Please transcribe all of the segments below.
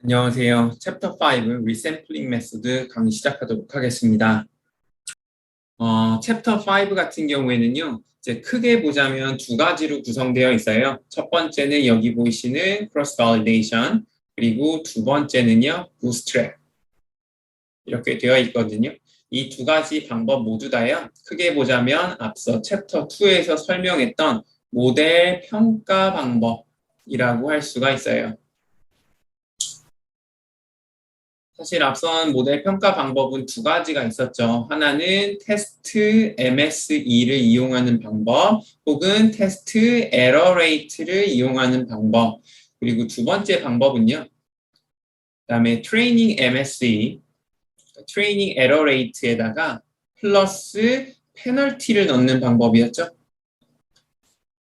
안녕하세요. 챕터 5 리샘플링 메소드 강의 시작하도록 하겠습니다. 챕터 5 같은 경우에는요, 이제 크게 보자면 두 가지로 구성되어 있어요. 첫 번째는 여기 보이시는 크로스 발리데이션, 그리고 두 번째는요, 부스트랩. 이렇게 되어 있거든요. 이 두 가지 방법 모두 다요, 크게 보자면 앞서 챕터 2에서 설명했던 모델 평가 방법이라고 할 수가 있어요. 사실 앞선 모델 평가 방법은 두 가지가 있었죠. 하나는 테스트 MSE를 이용하는 방법, 혹은 테스트 에러 레이트를 이용하는 방법. 그리고 두 번째 방법은요. 그다음에 트레이닝 MSE, 트레이닝 에러 레이트에다가 플러스 페널티를 넣는 방법이었죠.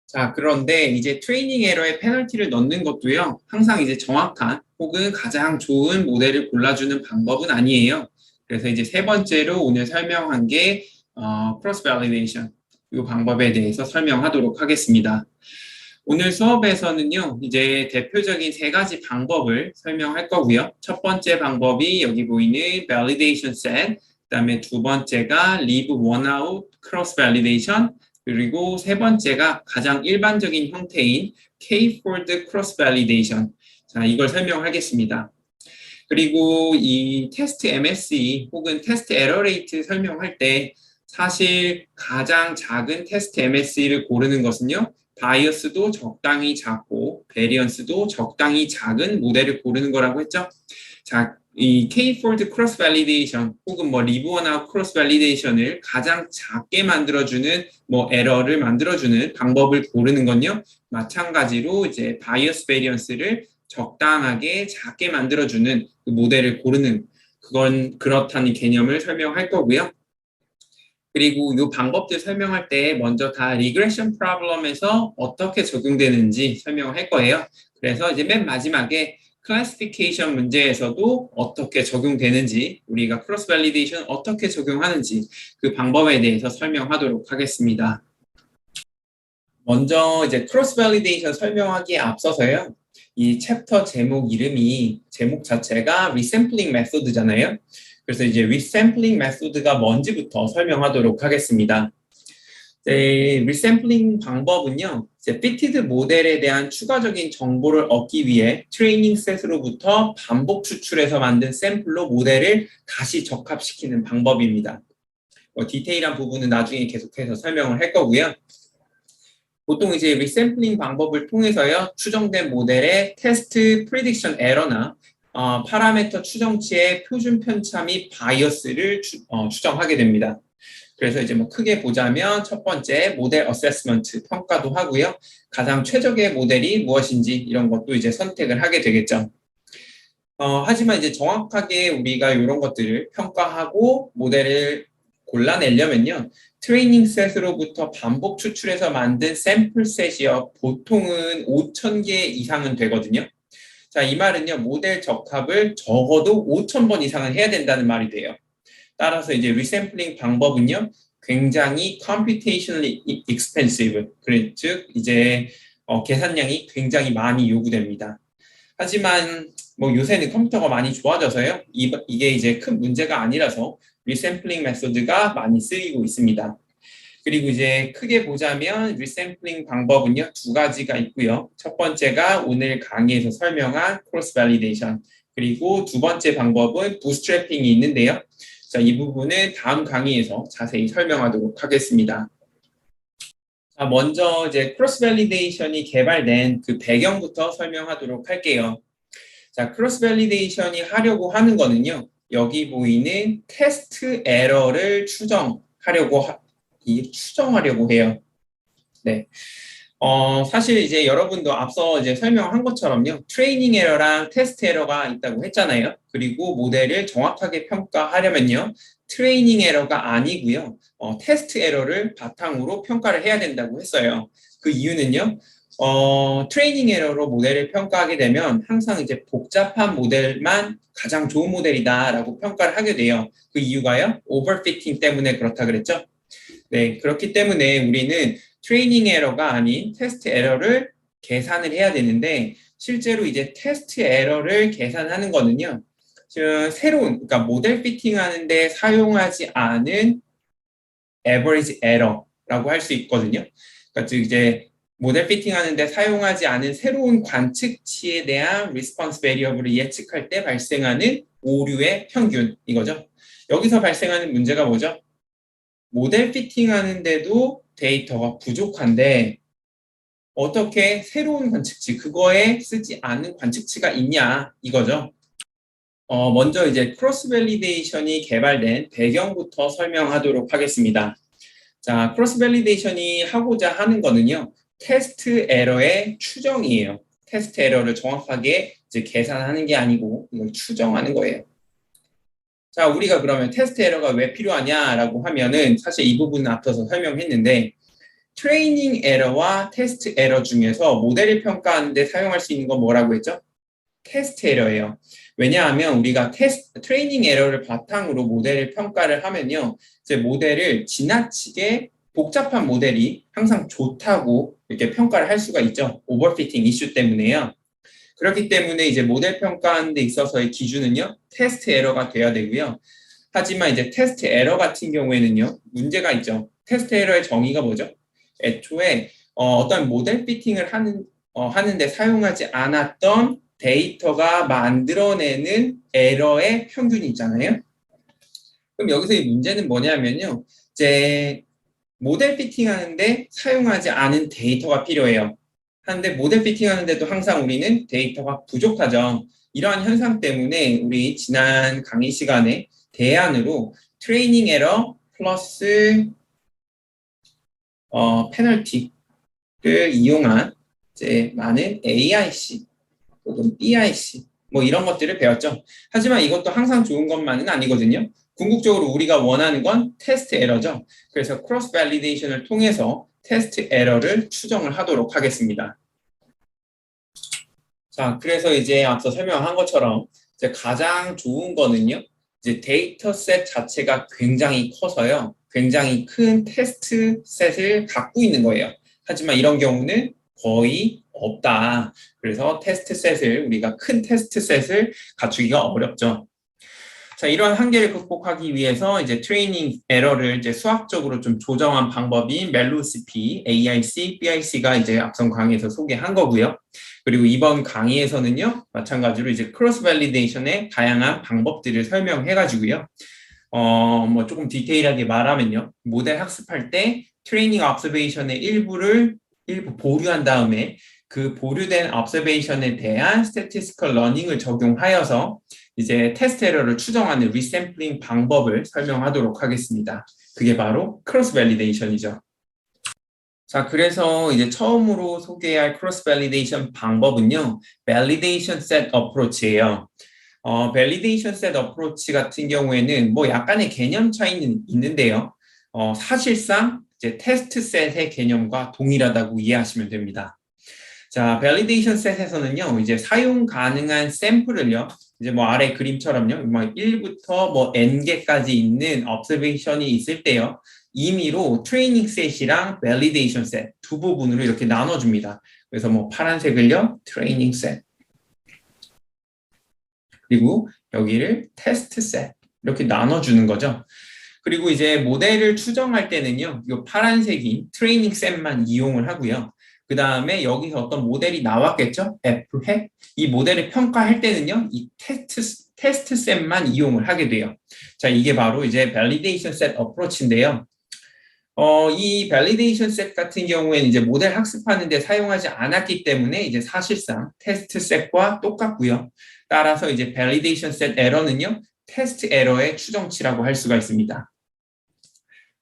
자, 그런데 이제 트레이닝 에러에 페널티를 넣는 것도요, 항상 이제 정확한 혹은 가장 좋은 모델을 골라주는 방법은 아니에요. 그래서 이제 세 번째로 오늘 설명한 게 크로스 발리데이션, 이 방법에 대해서 설명하도록 하겠습니다. 오늘 수업에서는요, 이제 대표적인 세 가지 방법을 설명할 거고요. 첫 번째 방법이 여기 보이는 validation set, 그다음에 두 번째가 leave one out cross validation, 그리고 세 번째가 가장 일반적인 형태인 K-fold cross validation. 자, 이걸 설명하겠습니다. 그리고 이 테스트 MSE 혹은 테스트 에러 레이트 설명할 때 사실 가장 작은 테스트 MSE를 고르는 것은요, 바이어스도 적당히 작고 베리언스도 적당히 작은 모델을 고르는 거라고 했죠. 자, 이 K-fold cross validation 혹은 뭐 리브원아웃 cross validation을 가장 작게 만들어주는 뭐 에러를 만들어주는 방법을 고르는 건요, 마찬가지로 이제 바이어스 베리언스를 적당하게 작게 만들어주는 그 모델을 고르는, 그건 그렇다는 개념을 설명할 거고요. 그리고 이 방법들 설명할 때 먼저 다 리그레션 프로블럼에서 어떻게 적용되는지 설명할 거예요. 그래서 이제 맨 마지막에 클래시피케이션 문제에서도 어떻게 적용되는지, 우리가 크로스 밸리데이션 어떻게 적용하는지 그 방법에 대해서 설명하도록 하겠습니다. 먼저 이제 크로스 밸리데이션 설명하기에 앞서서요, 이 챕터 제목 자체가 리샘플링 메소드잖아요. 그래서 이제 리샘플링 메소드가 뭔지부터 설명하도록 하겠습니다. 네, 리샘플링 방법은요, 이제 fitted 모델에 대한 추가적인 정보를 얻기 위해 트레이닝 셋으로부터 반복 추출해서 만든 샘플로 모델을 다시 적합시키는 방법입니다. 디테일한 부분은 나중에 계속해서 설명을 할 거고요. 보통 이제 리샘플링 방법을 통해서요, 추정된 모델의 테스트 프리딕션 에러나 파라미터 추정치의 표준 편차 및 바이어스를 추정하게 됩니다. 그래서 이제 뭐 크게 보자면 첫 번째 모델 어세스먼트 평가도 하고요. 가장 최적의 모델이 무엇인지 이런 것도 이제 선택을 하게 되겠죠. 하지만 이제 정확하게 우리가 이런 것들을 평가하고 모델을 골라내려면요, 트레이닝 셋으로부터 반복 추출해서 만든 샘플 셋이요, 보통은 5,000개 이상은 되거든요. 자, 이 말은요, 모델 적합을 적어도 5,000번 이상은 해야 된다는 말이 돼요. 따라서 이제 리샘플링 방법은요, 굉장히 computationally expensive, 즉 이제 계산량이 굉장히 많이 요구됩니다. 하지만 뭐 요새는 컴퓨터가 많이 좋아져서요, 이게 이제 큰 문제가 아니라서 리샘플링 메소드가 많이 쓰이고 있습니다. 그리고 이제 크게 보자면 리샘플링 방법은요, 두 가지가 있고요. 첫 번째가 오늘 강의에서 설명한 크로스 밸리데이션, 그리고 두 번째 방법은 부스트래핑이 있는데요. 자, 이 부분은 다음 강의에서 자세히 설명하도록 하겠습니다. 자, 먼저 이제 크로스 밸리데이션이 개발된 그 배경부터 설명하도록 할게요. 자, 크로스 밸리데이션이 하려고 하는 거는요, 여기 보이는 테스트 에러를 추정하려고 해요. 네. 사실 이제 여러분도 앞서 이제 설명한 것처럼요, 트레이닝 에러랑 테스트 에러가 있다고 했잖아요. 그리고 모델을 정확하게 평가하려면요, 트레이닝 에러가 아니고요, 테스트 에러를 바탕으로 평가를 해야 된다고 했어요. 그 이유는요, 트레이닝 에러로 모델을 평가하게 되면 항상 이제 복잡한 모델만 가장 좋은 모델이다라고 평가를 하게 돼요. 그 이유가요, 오버피팅 때문에 그렇다 그랬죠. 네, 그렇기 때문에 우리는 트레이닝 에러가 아닌 테스트 에러를 계산을 해야 되는데 실제로 이제 테스트 에러를 계산하는 거는요. 그러니까 모델 피팅 하는데 사용하지 않은 average error라고 할 수 있거든요. 그러니까 즉 이제 모델 피팅 하는데 사용하지 않은 새로운 관측치에 대한 리스폰스 베리어블을 예측할 때 발생하는 오류의 평균 이거죠. 여기서 발생하는 문제가 뭐죠? 모델 피팅 하는데도 데이터가 부족한데 어떻게 새로운 관측치, 그거에 쓰지 않은 관측치가 있냐 이거죠. 먼저 이제 크로스 밸리데이션이 개발된 배경부터 설명하도록 하겠습니다. 자, 크로스 밸리데이션이 하고자 하는 거는요. 테스트 에러의 추정이에요. 테스트 에러를 정확하게 이제 계산하는 게 아니고 이걸 추정하는 거예요. 자, 우리가 그러면 테스트 에러가 왜 필요하냐라고 하면은 사실 이 부분은 앞서서 설명했는데 트레이닝 에러와 테스트 에러 중에서 모델을 평가하는데 사용할 수 있는 건 뭐라고 했죠? 테스트 에러예요. 왜냐하면 우리가 트레이닝 에러를 바탕으로 모델을 평가를 하면요. 이제 모델을 지나치게 복잡한 모델이 항상 좋다고 이렇게 평가를 할 수가 있죠. 오버피팅 이슈 때문에요. 그렇기 때문에 이제 모델 평가하는 데 있어서의 기준은요. 테스트 에러가 돼야 되고요. 하지만 이제 테스트 에러 같은 경우에는요. 문제가 있죠. 테스트 에러의 정의가 뭐죠? 애초에 어떤 모델 피팅을 하는데 사용하지 않았던 데이터가 만들어내는 에러의 평균이 있잖아요. 그럼 여기서 이 문제는 뭐냐면요. 이제 모델 피팅 하는데 사용하지 않은 데이터가 필요해요. 하는데 모델 피팅 하는데도 항상 우리는 데이터가 부족하죠. 이러한 현상 때문에 우리 지난 강의 시간에 대안으로 트레이닝 에러 플러스 페널티를 이용한 이제 많은 AIC 혹은 BIC 뭐 이런 것들을 배웠죠. 하지만 이것도 항상 좋은 것만은 아니거든요. 궁극적으로 우리가 원하는 건 테스트 에러죠. 그래서 크로스 밸리데이션을 통해서 테스트 에러를 추정을 하도록 하겠습니다. 자, 그래서 이제 앞서 설명한 것처럼 이제 가장 좋은 거는요. 이제 데이터 셋 자체가 굉장히 커서요. 굉장히 큰 테스트 셋을 갖고 있는 거예요. 하지만 이런 경우는 거의 없다. 그래서 테스트 셋을 우리가 큰 테스트 셋을 갖추기가 어렵죠. 자, 이러한 한계를 극복하기 위해서 이제 트레이닝 에러를 이제 수학적으로 좀 조정한 방법인 멜로시피, AIC, BIC가 이제 앞선 강의에서 소개한 거고요. 그리고 이번 강의에서는요, 마찬가지로 이제 크로스 밸리데이션의 다양한 방법들을 설명해가지고요. 뭐 조금 디테일하게 말하면요, 모델 학습할 때 트레이닝 observation의 일부 보류한 다음에 그 보류된 observation에 대한 statistical learning을 적용하여서 이제 테스트 에러를 추정하는 리샘플링 방법을 설명하도록 하겠습니다. 그게 바로 크로스 밸리데이션이죠. 자, 그래서 이제 처음으로 소개할 크로스 밸리데이션 방법은요, 밸리데이션 셋 어프로치예요. 밸리데이션 셋 어프로치 같은 경우에는 뭐 약간의 개념 차이는 있는데요. 사실상 이제 테스트 셋의 개념과 동일하다고 이해하시면 됩니다. 자, 밸리데이션 셋에서는요, 이제 사용 가능한 샘플을요, 이제 뭐 아래 그림처럼요, 뭐 1부터 뭐 n개까지 있는 observation이 있을 때요, 임의로 트레이닝 셋이랑 밸리데이션 셋 두 부분으로 이렇게 나눠줍니다. 그래서 뭐 파란색을요, 트레이닝 셋. 그리고 여기를 테스트 셋. 이렇게 나눠주는 거죠. 그리고 이제 모델을 추정할 때는요, 이 파란색인 트레이닝 셋만 이용을 하고요. 그 다음에 여기서 어떤 모델이 나왔겠죠? F hat. 이 모델을 평가할 때는요, 이 테스트 셋만 이용을 하게 돼요. 자, 이게 바로 이제 밸리데이션 셋 어프로치인데요. 이 밸리데이션 셋 같은 경우에는 이제 모델 학습하는데 사용하지 않았기 때문에 이제 사실상 테스트 셋과 똑같고요. 따라서 이제 밸리데이션 셋 에러는요, 테스트 에러의 추정치라고 할 수가 있습니다.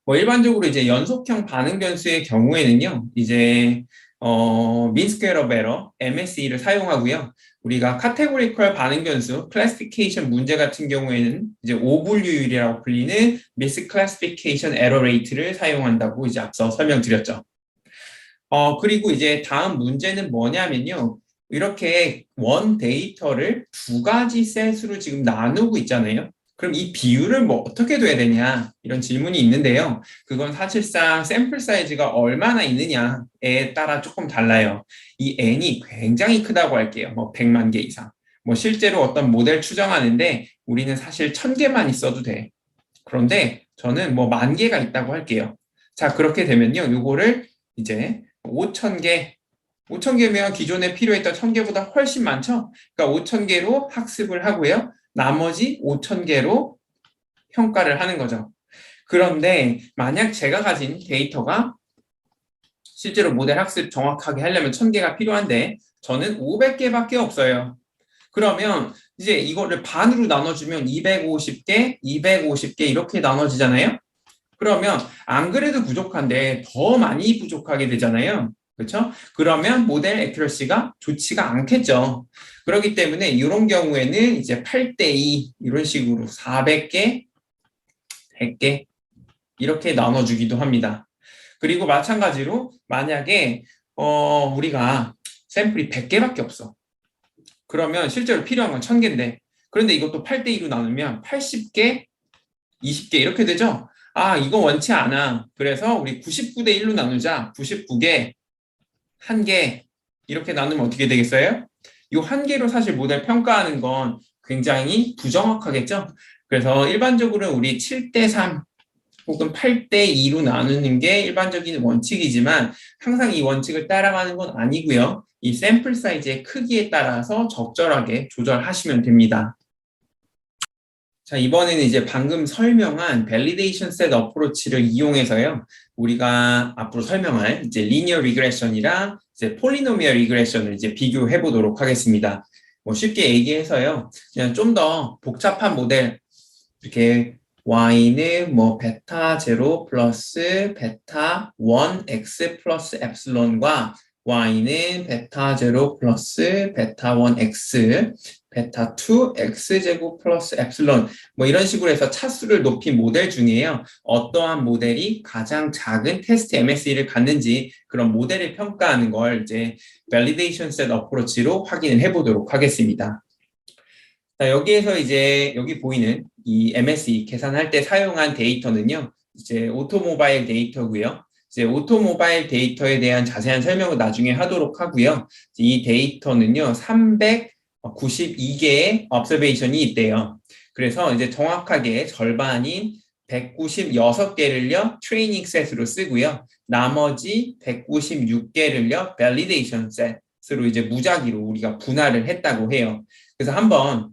뭐 일반적으로 이제 연속형 반응 변수의 경우에는요, 이제 mean square of error, MSE를 사용하고요. 우리가 카테고리컬 반응 변수, 클래시피케이션 문제 같은 경우에는 이제 오분류율이라고 불리는 misclassification error rate를 사용한다고 이제 앞서 설명드렸죠. 그리고 이제 다음 문제는 뭐냐면요. 이렇게 원 데이터를 두 가지 셋으로 지금 나누고 있잖아요. 그럼 이 비율을 뭐 어떻게 둬야 되냐? 이런 질문이 있는데요. 그건 사실상 샘플 사이즈가 얼마나 있느냐에 따라 조금 달라요. 이 n이 굉장히 크다고 할게요. 뭐 100만 개 이상. 뭐 실제로 어떤 모델 추정하는데 우리는 사실 1000개만 있어도 돼. 그런데 저는 뭐 10,000개가 있다고 할게요. 자, 그렇게 되면요. 요거를 이제 5,000개, 5,000개면 기존에 필요했던 1,000개보다 훨씬 많죠? 그러니까 5,000개로 학습을 하고요. 나머지 5,000개로 평가를 하는 거죠. 그런데 만약 제가 가진 데이터가 실제로 모델 학습 정확하게 하려면 1,000개가 필요한데 저는 500개밖에 없어요. 그러면 이제 이거를 반으로 나눠주면 250개, 250개 이렇게 나눠지잖아요. 그러면 안 그래도 부족한데 더 많이 부족하게 되잖아요. 그렇죠? 그러면 모델 애큐러시가 좋지가 않겠죠. 그렇기 때문에 이런 경우에는 이제 8대2 이런 식으로 400개, 100개 이렇게 나눠주기도 합니다. 그리고 마찬가지로 만약에 우리가 샘플이 100개밖에 없어. 그러면 실제로 필요한 건 1,000개인데 그런데 이것도 8대2로 나누면 80개, 20개 이렇게 되죠? 아, 이거 원치 않아. 그래서 우리 99대1로 나누자. 99개, 1개 이렇게 나누면 어떻게 되겠어요? 이 1개로 사실 모델 평가하는 건 굉장히 부정확하겠죠? 그래서 일반적으로 우리 7대3 혹은 8대2로 나누는 게 일반적인 원칙이지만 항상 이 원칙을 따라가는 건 아니고요. 이 샘플 사이즈의 크기에 따라서 적절하게 조절하시면 됩니다. 자, 이번에는 이제 방금 설명한 밸리데이션 셋 어프로치를 이용해서요. 우리가 앞으로 설명할 이제 리니어 리그레션이랑 이제 폴리노미얼 리그레션을 이제 비교해 보도록 하겠습니다. 뭐 쉽게 얘기해서요. 그냥 좀 더 복잡한 모델 이렇게 y는 뭐 베타 제로 플러스 베타 1 x 플러스 엡실론과 y는 베타 제로 플러스 베타 1 x 베타 2 x제곱 플러스 엡실론 뭐 이런 식으로 해서 차수를 높인 모델 중에요. 어떠한 모델이 가장 작은 테스트 MSE를 갖는지 그런 모델을 평가하는 걸 이제 validation set approach로 확인을 해보도록 하겠습니다. 자, 여기에서 이제 여기 보이는 이 MSE 계산할 때 사용한 데이터는요. 이제 오토모바일 데이터고요. 이제 오토모바일 데이터에 대한 자세한 설명을 나중에 하도록 하고요. 이 데이터는요. 392개의 observation이 있대요. 그래서 이제 정확하게 절반인 196개를요. 트레이닝 셋으로 쓰고요. 나머지 196개를요. validation 셋으로 이제 무작위로 우리가 분할을 했다고 해요. 그래서 한번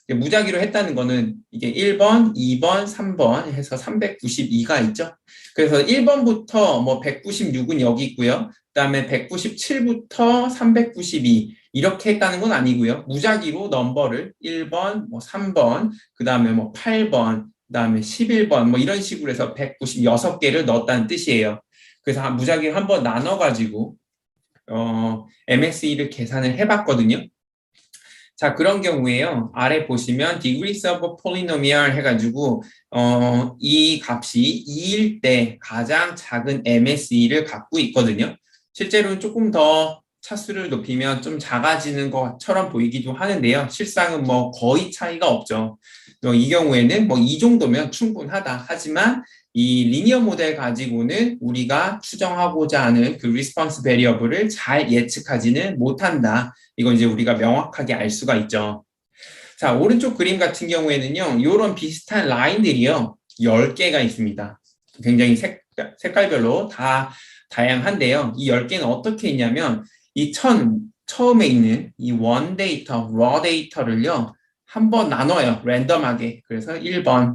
무작위로 했다는 거는 이게 1번, 2번, 3번 해서 392가 있죠. 그래서 1번부터 뭐 196은 여기 있고요. 그다음에 197부터 392 이렇게 했다는 건 아니고요. 무작위로 넘버를 1번, 뭐 3번, 그다음에 뭐 8번, 그다음에 11번 뭐 이런 식으로 해서 196개를 넣었다는 뜻이에요. 그래서 무작위로 한번 나눠 가지고 MSE를 계산을 해 봤거든요. 자, 그런 경우에요. 아래 보시면 degrees of polynomial 해가지고 이 값이 2일 때 가장 작은 MSE를 갖고 있거든요. 실제로는 조금 더 차수를 높이면 좀 작아지는 것처럼 보이기도 하는데요. 실상은 뭐 거의 차이가 없죠. 이 경우에는 뭐 이 정도면 충분하다. 하지만 이 리니어 모델 가지고는 우리가 추정하고자 하는 그 리스폰스 베리어블을 잘 예측하지는 못한다. 이건 이제 우리가 명확하게 알 수가 있죠. 자, 오른쪽 그림 같은 경우에는요. 이런 비슷한 라인들이요. 10개가 있습니다. 굉장히 색깔별로 다 다양한데요. 이 10개는 어떻게 있냐면 이 처음에 있는 이 원 데이터, raw 데이터를요. 한번 나눠요. 랜덤하게. 그래서 1번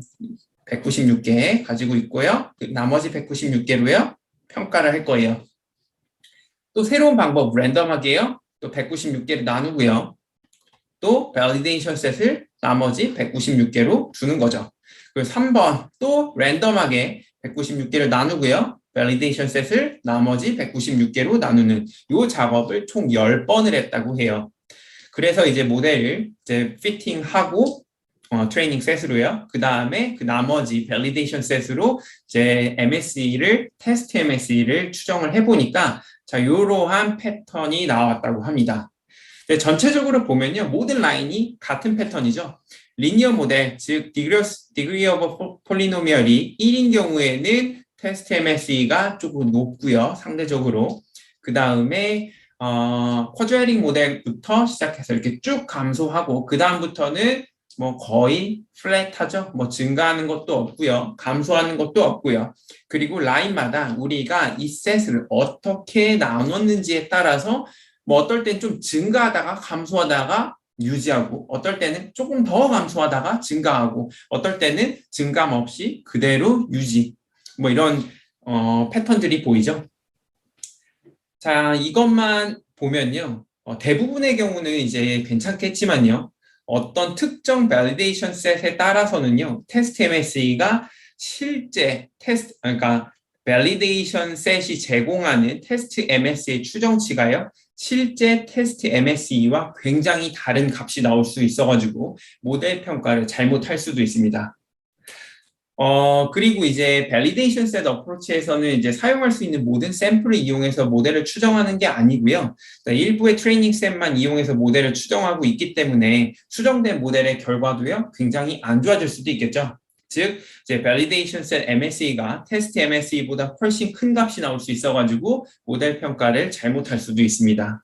196개 가지고 있고요. 나머지 196개로요. 평가를 할 거예요. 또 새로운 방법 랜덤하게요. 또 196개를 나누고요. 또 validation 셋을 나머지 196개로 주는 거죠. 그리고 3번 또 랜덤하게 196개를 나누고요. validation 셋을 나머지 196개로 나누는 이 작업을 총 10번을 했다고 해요. 그래서 이제 모델을 이제 피팅하고 트레이닝 셋으로요. 그 다음에 그 나머지 밸리데이션 셋으로 이제 MSE를 테스트 MSE를 추정을 해보니까 자 이러한 패턴이 나왔다고 합니다. 근데 전체적으로 보면요, 모든 라인이 같은 패턴이죠. 리니어 모델, 즉 degree of polynomial이 1인 경우에는 테스트 MSE가 조금 높고요, 상대적으로. 그 다음에 쿼드래틱 모델부터 시작해서 이렇게 쭉 감소하고 그 다음부터는 뭐 거의 플랫하죠. 뭐 증가하는 것도 없고요, 감소하는 것도 없고요. 그리고 라인마다 우리가 이 셋을 어떻게 나눴는지에 따라서 뭐 어떨 땐 좀 증가하다가 감소하다가 유지하고 어떨 때는 조금 더 감소하다가 증가하고 어떨 때는 증감 없이 그대로 유지 뭐 이런 패턴들이 보이죠. 자, 이것만 보면요. 대부분의 경우는 이제 괜찮겠지만요. 어떤 특정 밸리데이션 셋에 따라서는요. 테스트 MSE가 실제 그러니까 밸리데이션 셋이 제공하는 테스트 MSE의 추정치가요. 실제 테스트 MSE와 굉장히 다른 값이 나올 수 있어가지고 모델 평가를 잘못할 수도 있습니다. 그리고 이제 validation set approach에서는 이제 사용할 수 있는 모든 샘플을 이용해서 모델을 추정하는 게 아니고요. 일부의 트레이닝 셋만 이용해서 모델을 추정하고 있기 때문에 수정된 모델의 결과도요, 굉장히 안 좋아질 수도 있겠죠. 즉, 이제 validation set MSE가 테스트 MSE보다 훨씬 큰 값이 나올 수 있어가지고 모델 평가를 잘못할 수도 있습니다.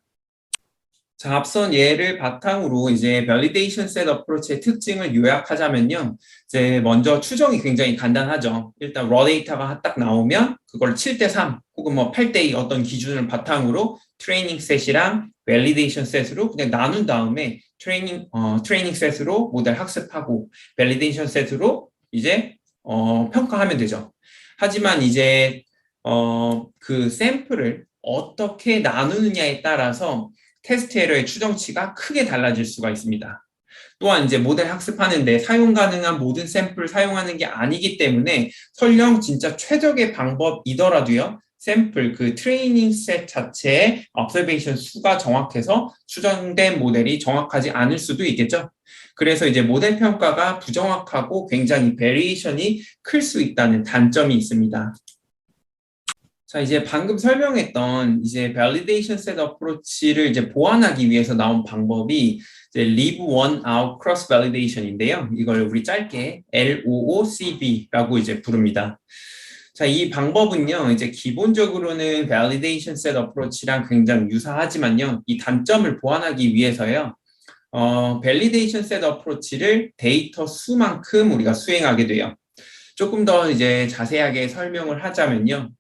자, 앞선 예를 바탕으로 이제 validation set approach의 특징을 요약하자면요. 이제 먼저 추정이 굉장히 간단하죠. 일단 raw 데이터가 딱 나오면 그걸 7대3 혹은 뭐 8대2 어떤 기준을 바탕으로 트레이닝 셋이랑 validation 셋으로 그냥 나눈 다음에 트레이닝 셋으로 모델 학습하고 validation 셋으로 이제 평가하면 되죠. 하지만 이제 그 샘플을 어떻게 나누느냐에 따라서 테스트 에러의 추정치가 크게 달라질 수가 있습니다. 또한 이제 모델 학습하는데 사용 가능한 모든 샘플을 사용하는 게 아니기 때문에 설령 진짜 최적의 방법이더라도요. 샘플 그 트레이닝 셋 자체의 observation 수가 정확해서 추정된 모델이 정확하지 않을 수도 있겠죠. 그래서 이제 모델 평가가 부정확하고 굉장히 베리에이션이 클 수 있다는 단점이 있습니다. 자, 이제 방금 설명했던 이제 validation set approach를 이제 보완하기 위해서 나온 방법이 이제 leave one out cross validation인데요. 이걸 우리 짧게 LOOCV라고 이제 부릅니다. 자, 이 방법은요, 이제 기본적으로는 validation set approach랑 굉장히 유사하지만요, 이 단점을 보완하기 위해서요, validation set approach를 데이터 수만큼 우리가 수행하게 돼요. 조금 더 이제 자세하게 설명을 하자면요.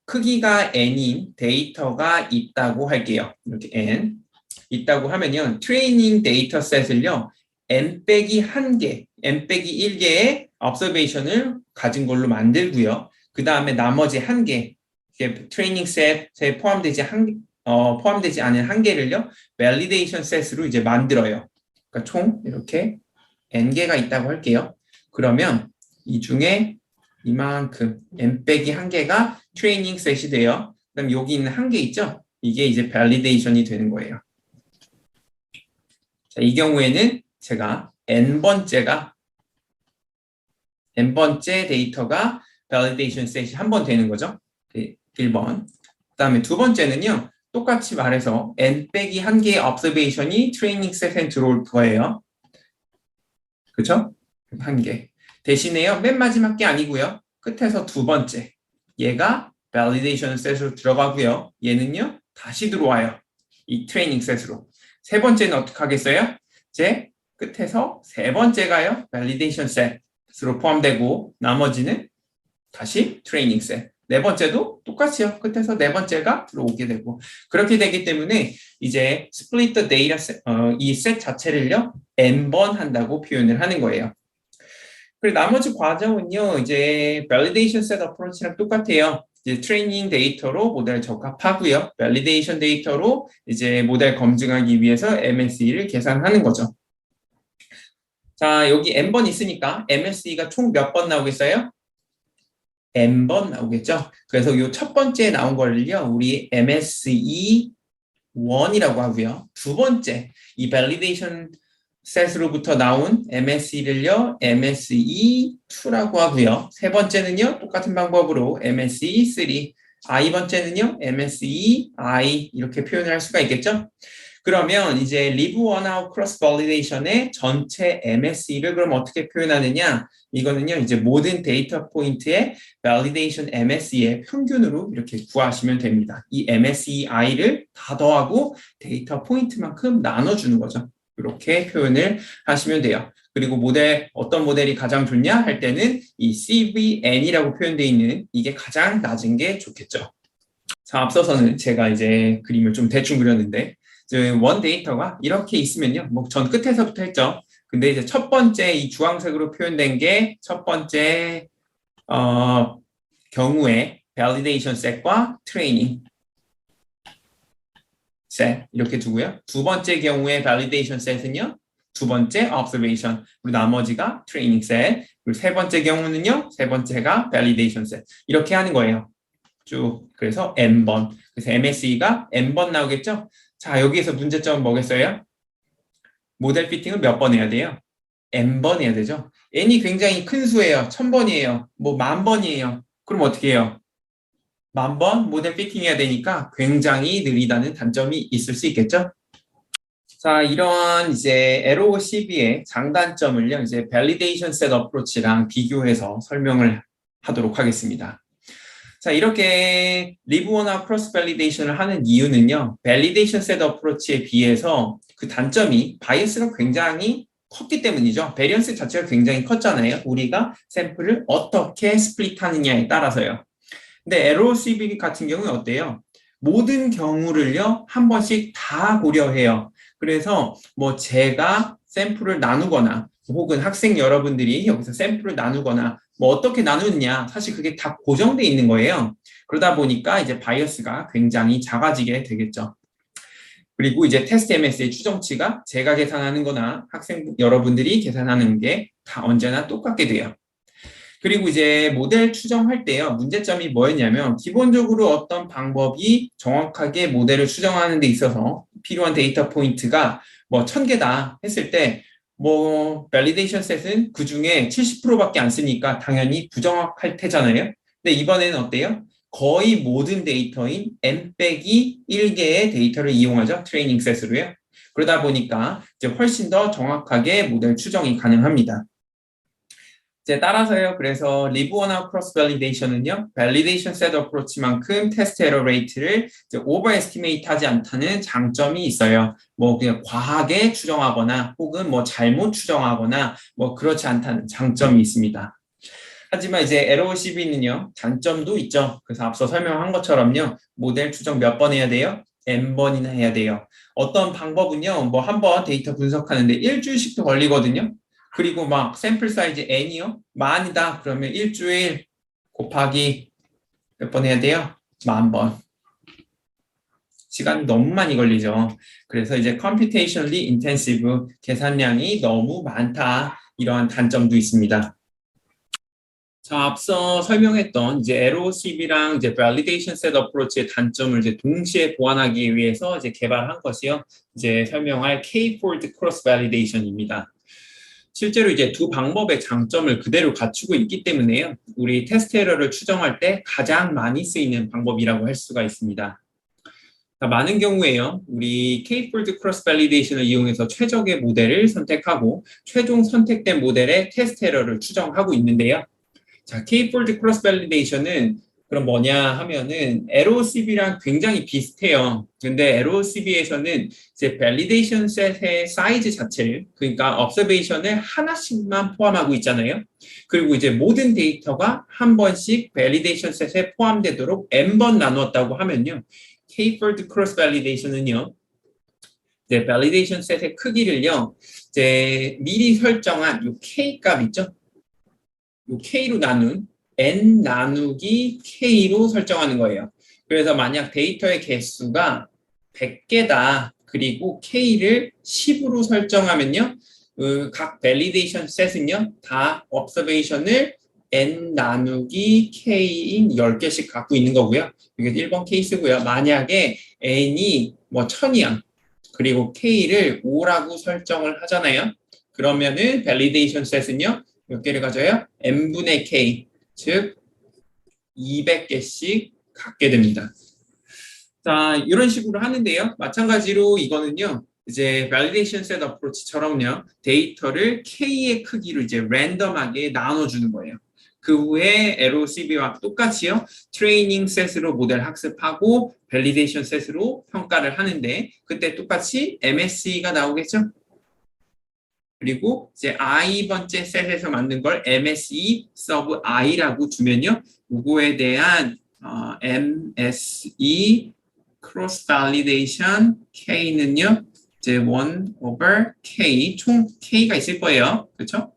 크기가 n인 데이터가 있다고 할게요. 이렇게 n 있다고 하면요. 트레이닝 데이터 셋을요. n 빼기 1개, n 빼기 1개의 observation을 가진 걸로 만들고요. 그 다음에 나머지 1개, 트레이닝 셋에 포함되지 않은 1개를요. validation 셋으로 이제 만들어요. 그러니까 총 이렇게 n개가 있다고 할게요. 그러면 이 중에 이만큼 n 빼기 1개가 트레이닝 셋이 돼요. 그다음 여기 있는 1개 있죠? 이게 이제 validation이 되는 거예요. 자, 이 경우에는 제가 n번째 데이터가 validation 셋이 한 번 되는 거죠. 1번. 그다음에 두 번째는요. 똑같이 말해서 n 빼기 1개의 observation이 트레이닝 셋에 들어올 거예요. 그렇죠? 1개. 대신에요. 맨 마지막 게 아니고요. 끝에서 두 번째. 얘가 validation 셋으로 들어가고요. 얘는요. 다시 들어와요. 이 트레이닝 셋으로. 세 번째는 어떻게 하겠어요? 이제 끝에서 세 번째가요. validation 셋으로 포함되고 나머지는 다시 트레이닝 셋. 네 번째도 똑같이요. 끝에서 네 번째가 들어오게 되고 그렇게 되기 때문에 이제 split the data 이 셋 자체를요. n번 한다고 표현을 하는 거예요. 그리고 나머지 과정은요, 이제 validation set approach랑 똑같아요. 이제 트레이닝 데이터로 모델 적합하고요. validation 데이터로 이제 모델 검증하기 위해서 MSE를 계산하는 거죠. 자, 여기 n번 있으니까 MSE가 총 몇 번 나오겠어요? n번 나오겠죠? 그래서 이 첫 번째 나온 걸요, 우리 MSE 1이라고 하고요. 두 번째, 이 validation 셋으로부터 나온 MSE를요, MSE2라고 하고요. 세 번째는요, 똑같은 방법으로 MSE3, i번째는요, MSE-I 이렇게 표현을 할 수가 있겠죠. 그러면 이제 live one out cross validation의 전체 MSE를 그럼 어떻게 표현하느냐? 이거는요, 이제 모든 데이터 포인트의 validation MSE의 평균으로 이렇게 구하시면 됩니다. 이 MSEI를 다 더하고 데이터 포인트만큼 나눠주는 거죠. 이렇게 표현을 하시면 돼요. 그리고 모델, 어떤 모델이 가장 좋냐 할 때는 이 CVN이라고 표현되어 있는 이게 가장 낮은 게 좋겠죠. 자, 앞서서는 제가 이제 그림을 좀 대충 그렸는데, 원 데이터가 이렇게 있으면요. 뭐 전 끝에서부터 했죠. 근데 이제 첫 번째 이 주황색으로 표현된 게 첫 번째 경우에 validation set과 training set 이렇게 두고요. 두 번째 경우에 validation set은요. 두 번째 observation 그리고 나머지가 training set 그리고 세 번째 경우는요. 세 번째가 validation set 이렇게 하는 거예요. 쭉 그래서 n번 그래서 MSE가 n번 나오겠죠. 자 여기에서 문제점은 뭐겠어요? 모델 피팅은 몇 번 해야 돼요? n번 해야 되죠. n이 굉장히 큰 수예요. 1000번이에요. 뭐 10,000번이에요. 그럼 어떻게 해요? 10,000번 모델 피팅 해야 되니까 굉장히 느리다는 단점이 있을 수 있겠죠. 자, 이러한 이제 LOCB의 장단점을요, 이제 Validation Set Approach랑 비교해서 설명을 하도록 하겠습니다. 자, 이렇게 리브원화 크로스 밸리데이션을 하는 이유는요, Validation Set Approach에 비해서 그 단점이 바이어스가 굉장히 컸기 때문이죠. 베리언스 자체가 굉장히 컸잖아요. 우리가 샘플을 어떻게 스플릿하느냐에 따라서요. 근데 LOCB 같은 경우는 어때요? 모든 경우를요, 한 번씩 다 고려해요. 그래서 뭐 제가 샘플을 나누거나 혹은 학생 여러분들이 여기서 샘플을 나누거나 뭐 어떻게 나누느냐 사실 그게 다 고정돼 있는 거예요. 그러다 보니까 이제 바이어스가 굉장히 작아지게 되겠죠. 그리고 이제 테스트 MS의 추정치가 제가 계산하는 거나 학생 여러분들이 계산하는 게 다 언제나 똑같게 돼요. 그리고 이제 모델 추정할 때요. 문제점이 뭐였냐면 기본적으로 어떤 방법이 정확하게 모델을 추정하는 데 있어서 필요한 데이터 포인트가 뭐 1000개다 했을 때 뭐 밸리데이션 셋은 그중에 70%밖에 안 쓰니까 당연히 부정확할 테잖아요. 근데 이번에는 어때요? 거의 모든 데이터인 n-1개의 데이터를 이용하죠. 트레이닝 셋으로요. 그러다 보니까 이제 훨씬 더 정확하게 모델 추정이 가능합니다. 이제 따라서요. 그래서 리브원화 크로스 밸리데이션은요. 밸리데이션 셋 어프로치만큼 테스트 에러 레이트를 오버 에스티메이트 하지 않다는 장점이 있어요. 뭐 그냥 과하게 추정하거나 혹은 뭐 잘못 추정하거나 뭐 그렇지 않다는 장점이 있습니다. 하지만 이제 LOCB는요. 단점도 있죠. 그래서 앞서 설명한 것처럼요. 모델 추정 몇 번 해야 돼요? n번이나 해야 돼요. 어떤 방법은요. 뭐 한 번 데이터 분석하는데 일주일씩도 걸리거든요. 그리고 막 샘플 사이즈 n이요? 만이다. 그러면 일주일 곱하기 몇 번 해야 돼요? 10,000번. 시간이 너무 많이 걸리죠. 그래서 이제 computationally intensive 계산량이 너무 많다. 이러한 단점도 있습니다. 자, 앞서 설명했던 이제 LOCB랑 이제 Validation Set Approach의 단점을 이제 동시에 보완하기 위해서 이제 개발한 것이요. 이제 설명할 K-fold Cross Validation입니다. 실제로 이제 두 방법의 장점을 그대로 갖추고 있기 때문에요. 우리 테스트 에러를 추정할 때 가장 많이 쓰이는 방법이라고 할 수가 있습니다. 많은 경우에요. 우리 K-fold Cross Validation을 이용해서 최적의 모델을 선택하고 최종 선택된 모델의 테스트 에러를 추정하고 있는데요. 자, K-fold Cross Validation은 그럼 뭐냐 하면은 LOCB랑 굉장히 비슷해요. 근데 LOCB에서는 이제 Validation Set의 사이즈 자체를 그러니까 Observation을 하나씩만 포함하고 있잖아요. 그리고 이제 모든 데이터가 한 번씩 Validation Set에 포함되도록 n번 나누었다고 하면요. K-fold Cross Validation은요. 이제 Validation Set의 크기를요. 이제 미리 설정한 이 K 값 있죠? 이 K로 나눈 n 나누기 K로 설정하는 거예요. 그래서 만약 데이터의 개수가 100개다. 그리고 K를 10으로 설정하면요. 각 밸리데이션 셋은요. 다 observation을 n 나누기 K인 10개씩 갖고 있는 거고요. 이게 1번 케이스고요. 만약에 n이 뭐 1000이야. 그리고 K를 5라고 설정을 하잖아요. 그러면은 밸리데이션 셋은요. 몇 개를 가져요? n분의 k, 즉 200개씩 갖게 됩니다. 자, 이런 식으로 하는데요. 마찬가지로 이거는요. 이제 validation set approach처럼요. 데이터를 K의 크기로 이제 랜덤하게 나눠주는 거예요. 그 후에 LOCB와 똑같이요. 트레이닝 셋으로 모델 학습하고 밸리데이션 셋으로 평가를 하는데 그때 똑같이 MSE가 나오겠죠? 그리고 이제 i번째 셋에서 만든 걸 MSE sub i라고 두면요. 요거에 대한 MSE cross validation K는요. 이제 1 over K 총 K가 있을 거예요. 그렇죠?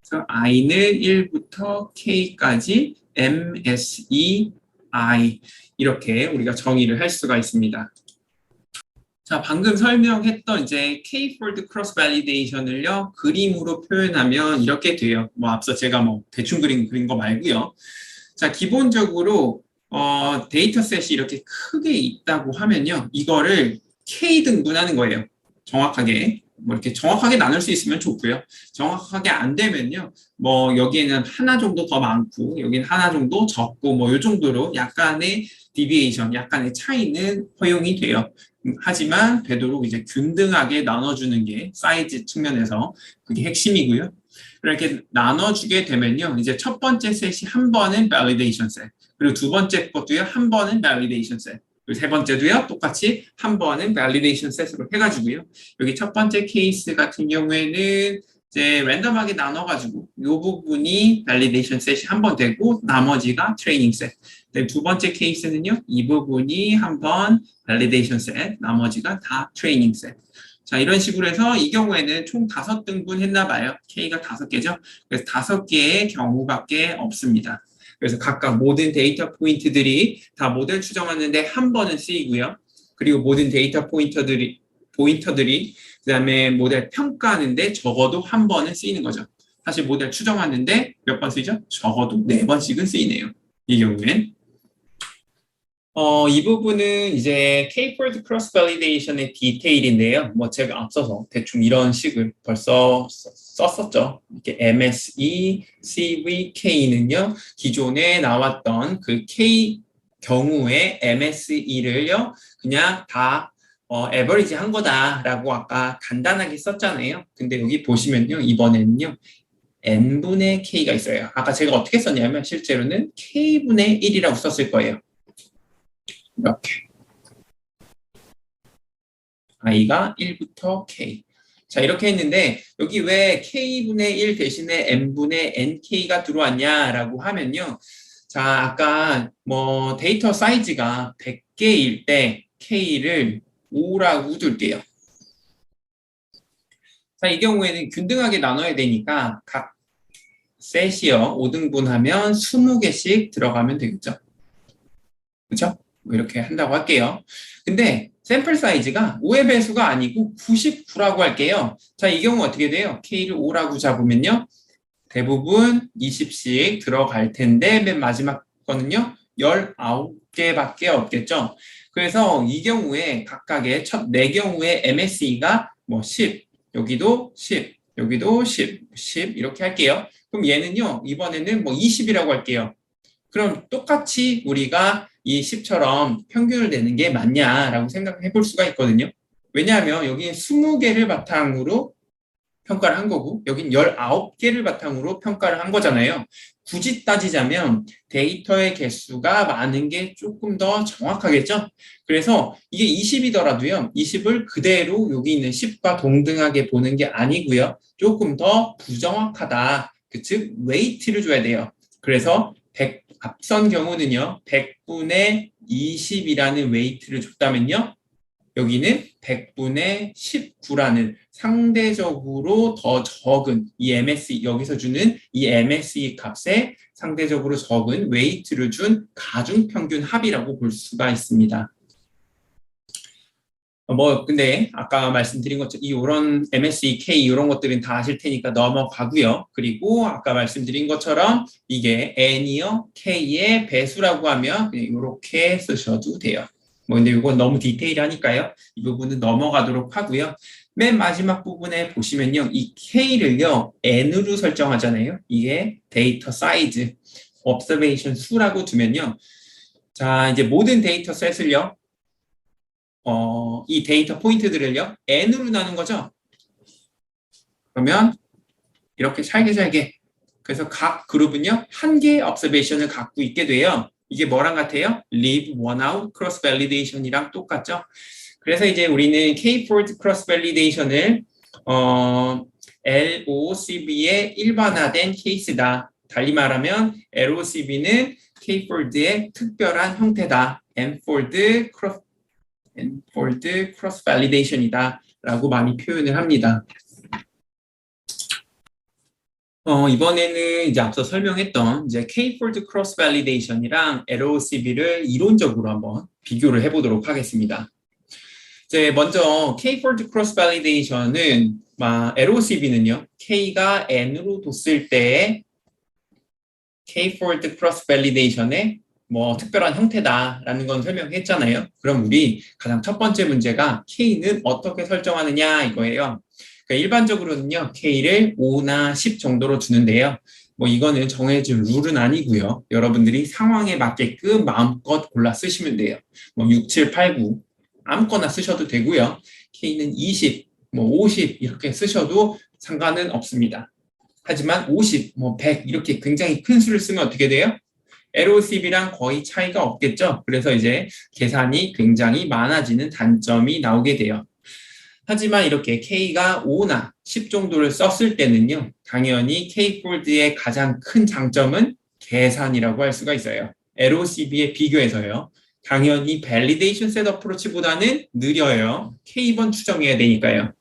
그래서 i는 1부터 K까지 MSE I 이렇게 우리가 정의를 할 수가 있습니다. 자, 방금 설명했던 이제 K-fold cross validation을요, 그림으로 표현하면 이렇게 돼요. 뭐, 앞서 제가 뭐, 대충 그린 거 말고요. 자, 기본적으로, 데이터셋이 이렇게 크게 있다고 하면요, 이거를 K 등분하는 거예요. 정확하게. 뭐, 이렇게 정확하게 나눌 수 있으면 좋고요. 정확하게 안 되면요, 뭐, 여기에는 하나 정도 더 많고, 여기는 하나 정도 적고, 뭐, 요 정도로 약간의 디비에이션, 약간의 차이는 허용이 돼요. 하지만 되도록 이제 균등하게 나눠주는 게 사이즈 측면에서 그게 핵심이고요. 이렇게 나눠주게 되면요. 이제 첫 번째 셋이 한 번은 validation 셋, 그리고 두 번째 것도요. 한 번은 validation 셋, 그리고 세 번째도요. 똑같이 한 번은 validation 셋으로 해가지고요. 여기 첫 번째 케이스 같은 경우에는 이제 랜덤하게 나눠가지고 이 부분이 validation 셋이 한 번 되고 나머지가 트레이닝 셋. 두 번째 케이스는요. 이 부분이 한 번 validation 셋, 나머지가 다 트레이닝 셋. 자, 이런 식으로 해서 이 경우에는 총 5등분 했나 봐요. K가 5개죠. 그래서 5개의 경우밖에 없습니다. 그래서 각각 모든 데이터 포인트들이 다 모델 추정하는데 한 번은 쓰이고요. 그리고 모든 데이터 포인터들이 그다음에 모델 평가하는데 적어도 한 번은 쓰이는 거죠. 사실 모델 추정하는데 몇 번 쓰이죠? 적어도 4번씩은 쓰이네요. 이 경우엔. 이 부분은 이제 K-fold cross validation의 디테일인데요. 뭐 제가 앞서서 대충 이런 식을 벌써 썼었죠. 이렇게 MSE, CV, K는요. 기존에 나왔던 그 K 경우에 MSE를요. 그냥 다 에버리지 한 거다라고 아까 간단하게 썼잖아요. 근데 여기 보시면요. 이번에는요. N분의 K가 있어요. 아까 제가 어떻게 썼냐면 실제로는 K분의 1이라고 썼을 거예요. 이렇게 i가 1부터 k. 자, 이렇게 했는데 여기 왜 k분의 1 대신에 n분의 nk가 들어왔냐라고 하면요. 자, 아까 뭐 데이터 사이즈가 100개일 때 k를 5라고 둘게요. 자, 이 경우에는 균등하게 나눠야 되니까 각 셋이요. 5등분하면 20개씩 들어가면 되겠죠. 그렇죠? 이렇게 한다고 할게요. 근데 샘플 사이즈가 5의 배수가 아니고 99라고 할게요. 자, 이 경우 어떻게 돼요? K를 5라고 잡으면요. 대부분 20씩 들어갈 텐데 맨 마지막 거는요. 19개밖에 없겠죠. 그래서 이 경우에 각각의 첫 4경우의 MSE가 뭐 10, 여기도 10, 여기도 10, 10 이렇게 할게요. 그럼 얘는요. 이번에는 뭐 20이라고 할게요. 그럼 똑같이 우리가 이 10처럼 평균을 내는 게 맞냐라고 생각해 볼 수가 있거든요. 왜냐하면 여기 20개를 바탕으로 평가를 한 거고 여긴 19개를 바탕으로 평가를 한 거잖아요. 굳이 따지자면 데이터의 개수가 많은 게 조금 더 정확하겠죠? 그래서 이게 20이더라도요. 20을 그대로 여기 있는 10과 동등하게 보는 게 아니고요. 조금 더 부정확하다. 즉 웨이트를 줘야 돼요. 그래서 100, 앞선 경우는요. 100분의 20이라는 웨이트를 줬다면요. 여기는 100분의 19라는 상대적으로 더 적은 이 MSE, 여기서 주는 이 MSE 값에 상대적으로 적은 웨이트를 준 가중평균 합이라고 볼 수가 있습니다. 뭐 근데 아까 말씀드린 것처럼 이런 MSE, K 이런 것들은 다 아실 테니까 넘어가고요. 그리고 아까 말씀드린 것처럼 이게 N이요 K의 배수라고 하면 그냥 이렇게 쓰셔도 돼요. 뭐 근데 이건 너무 디테일하니까요. 이 부분은 넘어가도록 하고요. 맨 마지막 부분에 보시면요. 이 K를요 N으로 설정하잖아요. 이게 데이터 사이즈, observation 수라고 두면요. 자 이제 모든 데이터 셋을요. 이 데이터 포인트들을요, n으로 나눈 거죠. 그러면 이렇게 잘게 그래서 각 그룹은요 한 개의 observation을 갖고 있게 돼요. 이게 뭐랑 같아요? leave one out cross validation이랑 똑같죠. 그래서 이제 우리는 K-fold cross validation을 LOCB의 일반화된 케이스다. 달리 말하면 LOCB는 K-fold의 특별한 형태다. N-fold cross validation이다. 라고 많이 표현을 합니다. 이번에는 이제 앞서 설명했던 이제 K-fold cross validation이랑 LOCB를 이론적으로 한번 비교를 해보도록 하겠습니다. 이제 먼저 K-fold cross validation은 LOCB는요, K가 N으로 뒀을 때 K-fold cross validation의 뭐 특별한 형태다라는 건 설명했잖아요. 그럼 우리 가장 첫 번째 문제가 K는 어떻게 설정하느냐 이거예요. 그러니까 일반적으로는요, K를 5나 10 정도로 주는데요. 뭐 이거는 정해진 룰은 아니고요. 여러분들이 상황에 맞게끔 마음껏 골라 쓰시면 돼요. 뭐 6, 7, 8, 9 아무거나 쓰셔도 되고요. K는 20, 뭐 50 이렇게 쓰셔도 상관은 없습니다. 하지만 50, 뭐 100 이렇게 굉장히 큰 수를 쓰면 어떻게 돼요? LOCB랑 거의 차이가 없겠죠. 그래서 이제 계산이 굉장히 많아지는 단점이 나오게 돼요. 하지만 이렇게 K가 5나 10 정도를 썼을 때는요, 당연히 K-폴드의 가장 큰 장점은 계산이라고 할 수가 있어요. LOCB에 비교해서요. 당연히 밸리데이션 셋 어프로치보다는 느려요. K번 추정해야 되니까요.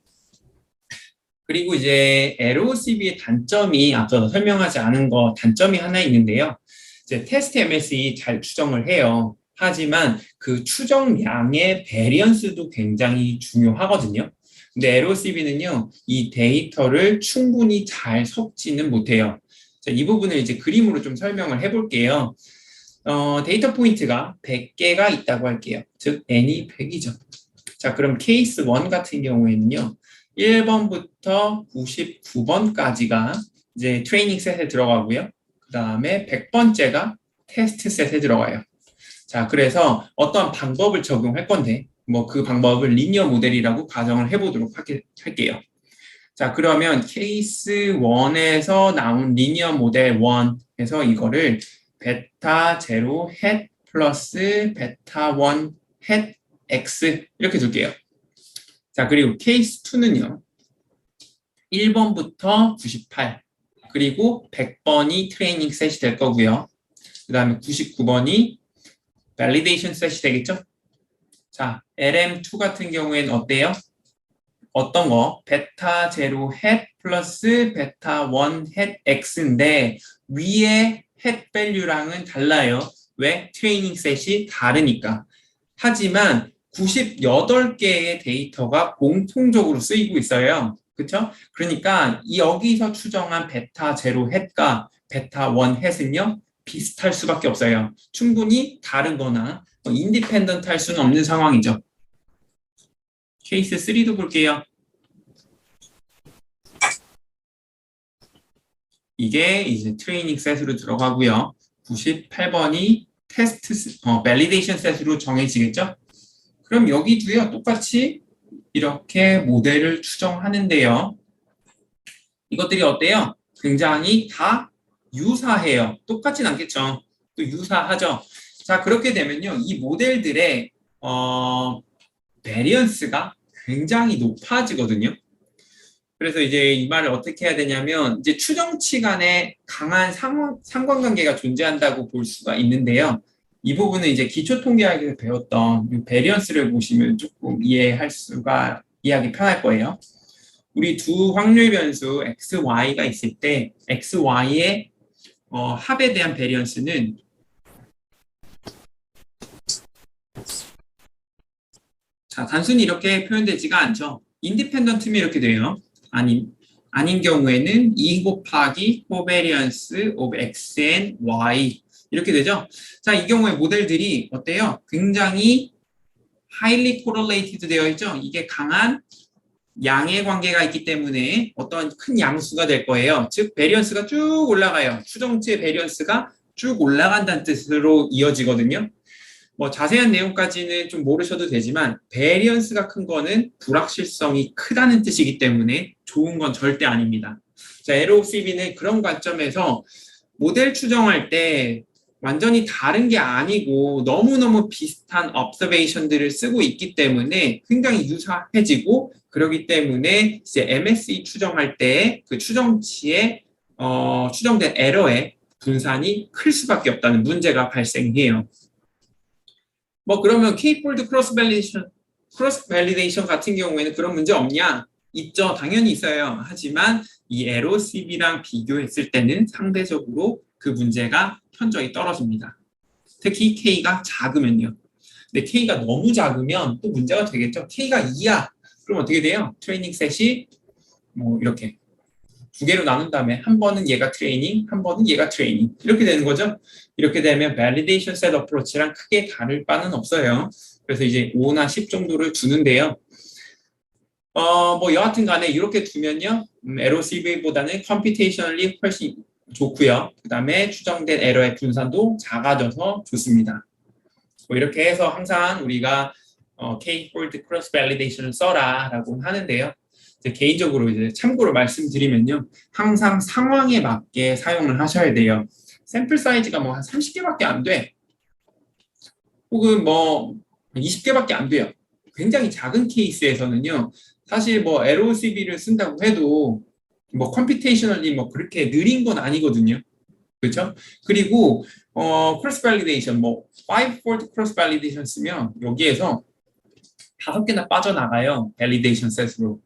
그리고 이제 LOCB의 단점이 앞서서 설명하지 않은 거 단점이 하나 있는데요. 이제 테스트 MSE 잘 추정을 해요. 하지만 그 추정량의 베리언스도 굉장히 중요하거든요. 근데 LOCB는요, 이 데이터를 충분히 잘 섞지는 못해요. 자, 이 부분을 이제 그림으로 좀 설명을 해볼게요. 데이터 포인트가 100개가 있다고 할게요. 즉, n이 100이죠. 자, 그럼 케이스 1 같은 경우에는요, 1번부터 99번까지가 이제 트레이닝 셋에 들어가고요. 그 다음에 100번째가 테스트 셋에 들어가요. 자, 그래서 어떤 방법을 적용할 건데, 뭐 그 방법을 리니어 모델이라고 가정을 해보도록 할게요. 자, 그러면 케이스 1에서 나온 리니어 모델 1에서 이거를 베타 0 헷 플러스 베타 1 헷 x 이렇게 둘게요. 자, 그리고 케이스 2는요. 1번부터 98, 그리고 100번이 트레이닝 셋이 될 거고요. 그 다음에 99번이 밸리데이션 셋이 되겠죠? 자, LM2 같은 경우에는 어때요? 어떤 거? 베타 0 헷 플러스 베타 1 헷 x인데 위에 헷 밸류랑은 달라요. 왜? 트레이닝 셋이 다르니까. 하지만 98개의 데이터가 공통적으로 쓰이고 있어요. 그렇죠? 그러니까 여기서 추정한 베타 0 헷과 베타 1 헷은요. 비슷할 수밖에 없어요. 충분히 다른 거나 인디펜던트 할 수는 없는 상황이죠. 케이스 3도 볼게요. 이게 이제 트레이닝 셋으로 들어가고요. 98번이 테스트, 밸리데이션 셋으로 정해지겠죠? 그럼 여기도요, 똑같이 이렇게 모델을 추정하는데요. 이것들이 어때요? 굉장히 다 유사해요. 똑같진 않겠죠? 또 유사하죠? 자, 그렇게 되면요, 이 모델들의, 베리언스가 굉장히 높아지거든요. 그래서 이제 이 말을 어떻게 해야 되냐면 이제 추정치 간에 강한 상관관계가 존재한다고 볼 수가 있는데요. 이 부분은 이제 기초통계학에서 배웠던 베리언스를 보시면 조금 이해하기 편할 거예요. 우리 두 확률 변수 x, y가 있을 때 x, y의 합에 대한 베리언스는 자, 단순히 이렇게 표현되지가 않죠. 인디펜던트면 이렇게 돼요. 아닌 경우에는 2 곱하기 covariance of x and y 이렇게 되죠. 자, 이 경우에 모델들이 어때요? 굉장히 highly correlated 되어 있죠. 이게 강한 양의 관계가 있기 때문에 어떤 큰 양수가 될 거예요. 즉 베리언스가 쭉 올라가요. 추정치의 베리언스가 쭉 올라간다는 뜻으로 이어지거든요. 뭐 자세한 내용까지는 좀 모르셔도 되지만 베리언스가 큰 거는 불확실성이 크다는 뜻이기 때문에 좋은 건 절대 아닙니다. 자, LOCB는 그런 관점에서 모델 추정할 때 완전히 다른 게 아니고 너무너무 비슷한 observation들을 쓰고 있기 때문에 굉장히 유사해지고 그러기 때문에 이제 MSE 추정할 때 그 추정치에 추정된 에러의 분산이 클 수밖에 없다는 문제가 발생해요. 뭐 그러면 K-폴드 크로스 밸리데이션 같은 경우에는 그런 문제 없냐? 있죠. 당연히 있어요. 하지만 이 LOCB랑 비교했을 때는 상대적으로 그 문제가 현저히 떨어집니다. 특히 K가 작으면요. 근데 K가 너무 작으면 또 문제가 되겠죠. K가 2야. 그럼 어떻게 돼요? 트레이닝 셋이 뭐 이렇게 두 개로 나눈 다음에 한 번은 얘가 트레이닝, 한 번은 얘가 트레이닝 이렇게 되는 거죠. 이렇게 되면 validation set approach랑 크게 다를 바는 없어요. 그래서 이제 5나 10 정도를 두는데요. 뭐 여하튼 간에 이렇게 두면요. LOCV보다는 computationally 훨씬 좋고요. 그 다음에 추정된 에러의 분산도 작아져서 좋습니다. 뭐 이렇게 해서 항상 우리가 K-fold cross validation을 써라 라고 하는데요. 이제 개인적으로 이제 참고로 말씀드리면요. 항상 상황에 맞게 사용을 하셔야 돼요. 샘플 사이즈가 뭐 한 30개밖에 안 돼. 혹은 뭐 20개밖에 안 돼요. 굉장히 작은 케이스에서는요. 사실 뭐 LOCB를 쓴다고 해도 뭐 컴퓨테이셔널리 뭐 그렇게 느린 건 아니거든요. 그렇죠? 그리고 크로스 밸리데이션 뭐 5-fold 크로스 밸리데이션 쓰면 여기에서 5개나 빠져나가요. 밸리데이션 셋으로.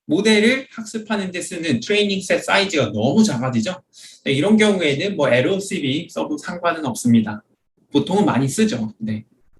모델을 학습하는 데 쓰는 트레이닝 셋 사이즈가 너무 작아지죠. 네, 이런 경우에는 뭐 LOCB 써도 상관은 없습니다. 보통은 많이 쓰죠. 네.